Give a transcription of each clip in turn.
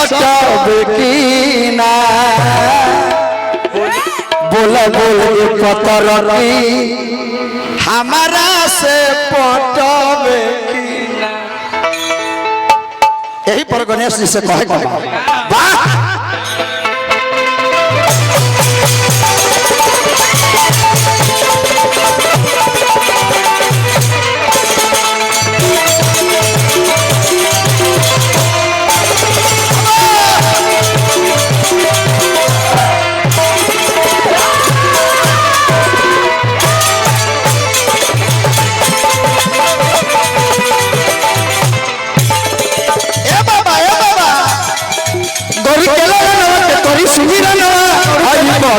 सटब की ना बोला बोल पतर की हमारा से पटब की ना। यही पर गणेश जी से कहे वाह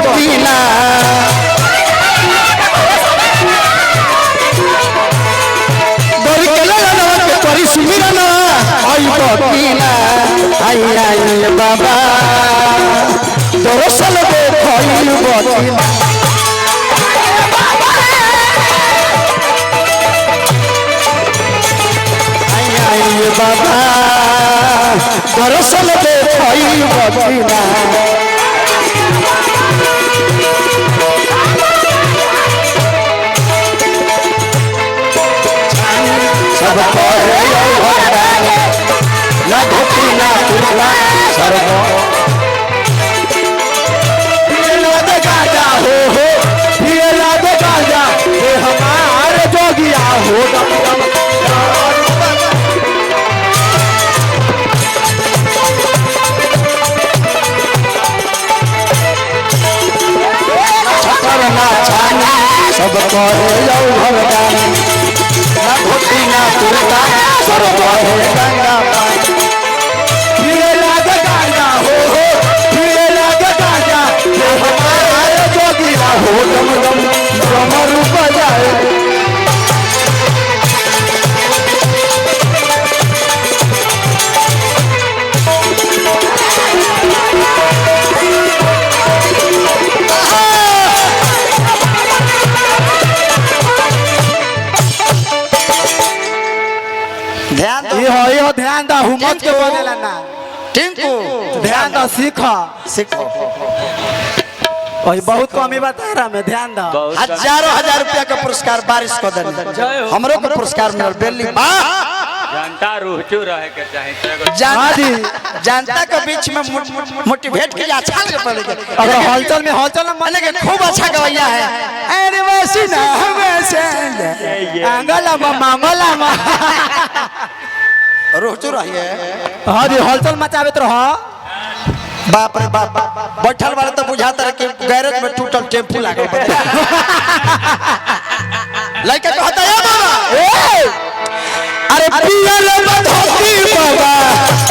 पकीना दौड़ के लगा के करी सुमिरन आई पकीना आई आई बाबा दरअसल देखई पकीना आई आई बाबा दरअसल देखई पकीना सब कहे ना धोती ना तुला सर्व पियला गाजा हो पियला गाजा ये हमारे जोगिया हो दम दम छपरना छानी सब कहे भरदानी ना धोती ना तुलता सर्व है गंगा पानी पियला गाजा हो पियला गाजा ये हमारे जोगिया हो दम दम डमर बजाए ध्यान यो ध्यान दा हुमत के बनेला ना टिंकू ध्यान दा सीखो ओए बहुत कमी बता रहा मैं ध्यान दा हजारों हजार रुपया का पुरस्कार बारिश को दे हमरो को पुरस्कार मिल बेली जनता रूहचू रहे के चाहे जनता के बीच में मोटिवेट किया अच्छा लगे पड़ेगा अगर हलचल में माने के खूब अच्छा गवैया है अरे वैसी ना वैसे अंगला मांगला रोचो रही है हां जी हलचल मचावे तो रहो बाप रे बाप बैठल वाले तो बुझाता है कि गैरेज में टूटल टेम्पू लागल लड़का कहता है बाबा अरे पियर धोती बाबा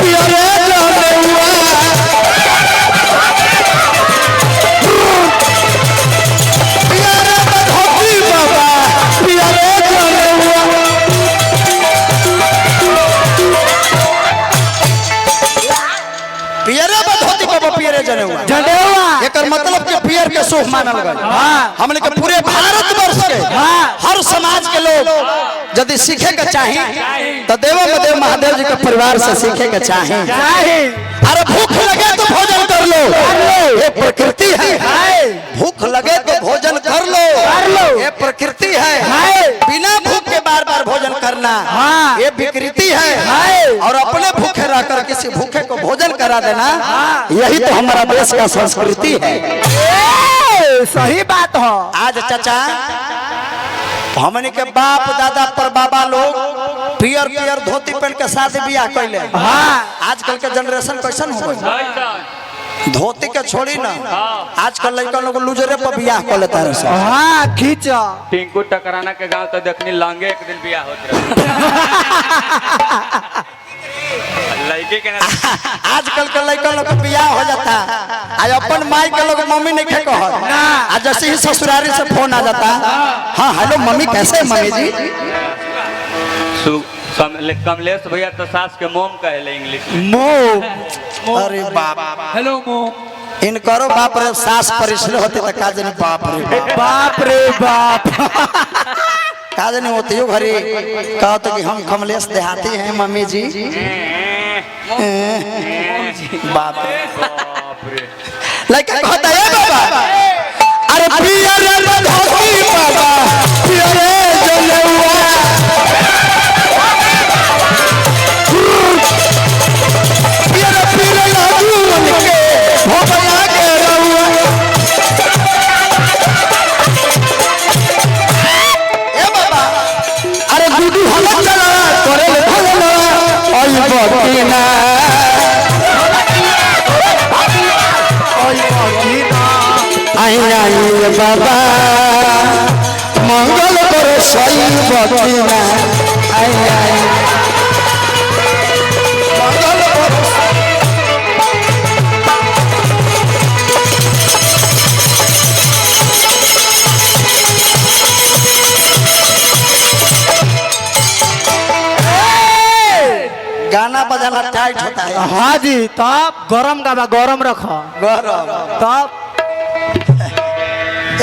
पियर जाने हुआ पियर धोती बाबा पियर जाने हुआ पियर धोती बाबा पियर जाने हुआ एकर मतलब के पियर के शुभ मानल गए हमने के पूरे भारत वर्ष के हर समाज के लोग यदि सीखे के चाहिए तो देवो में देव महादेव जी के परिवार से सीखे के चाहिए अरे भूख लगे तो भोजन कर लो ये प्रकृति है भूख लगे तो भोजन कर लो ये प्रकृति है बिना भूख के बार बार भोजन करना ये विकृति है और अपने भूखे रहकर किसी भूखे को भोजन करा देना यही तो हमारा देश का संस्कृति है सही बात हो आज चाचा हमने के बाप दादा पर बाबा लोग पियर पियर धोती पहन के शादी ब्याह कैले आजकल के जनरेशन कैसन हो गई धोती के छोड़ी ना आजकल लड़का लोग लूजरे पर ब्याह कर लेता है हाँ खींचा टिंकू टकराना के गांव तो देखनी लांगे एक दिन ब्याह होते लड़के के आजकल के लड़का लोग ब्याह हो जाता आज अपन माई के लोग मम्मी नहीं खे कह आज जैसे ही ससुरारी से फोन आ जाता हाँ हेलो मम्मी कैसे मम्मी जी कमलेश भैया तो सास के मोम कहले इंग्लिश मोम अरे बाप हेलो मोम इनकरो बाप रे सास परिश्र होते तो का जाने बाप रे बाप का जाने होते यो घरे कहो तो कि हम कमलेश देहाती हैं मम्मी जी बाप रे बाप रे लड़का कहता है बाबा अरे पिया रे धोती बाबा पिया रे जनेवा पिया रे लागू उनके भोपया के रहुआ ए बाबा अरे दूधू हलक चला करे ले भगना ओई बकीना आई बाबा मंगल कर सही बकीना आई मंगल कर गाना बजाना टाइट होता है। हाँ जी तब गरम गावा गरम रखो गौरव तब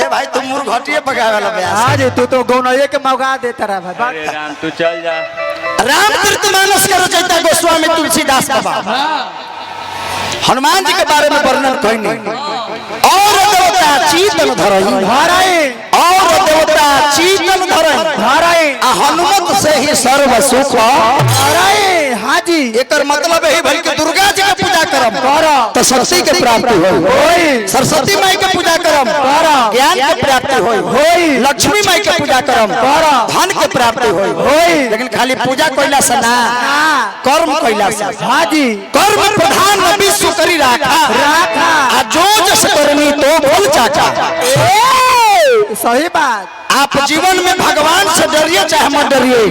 ए भाई तुम मुर्घटिए पकावे वाला बयास हाँ जी तू तो गौनये के मौका देता रहा भाई अरे राम तू चल जा रामचरितमानस के रचयिता गोस्वामी तुलसीदास बाबा हनुमान जी के बारे में वर्णन कइनी और देवता चीतन धरई और देवता चीतन धरई आ हनुमत से ही सर्व सुख हाँ जी एकर मतलब यही भई कि दुर्गा जी के पूजा करम तो शक्ति के प्राप्ति होई सरस्वती माई के पूजा करम ज्ञान के प्राप्ति होई लक्ष्मी माई के पूजा करम धन के प्राप्ति होई लेकिन खाली पूजा कइला से ना कर्म कइला से हाँ जी कर्म प्रधान विश्व करी राखा आ जो जस करनी तो फल चाचा सही बात आप जीवन में भगवान से डरिए चाहे मत डरिए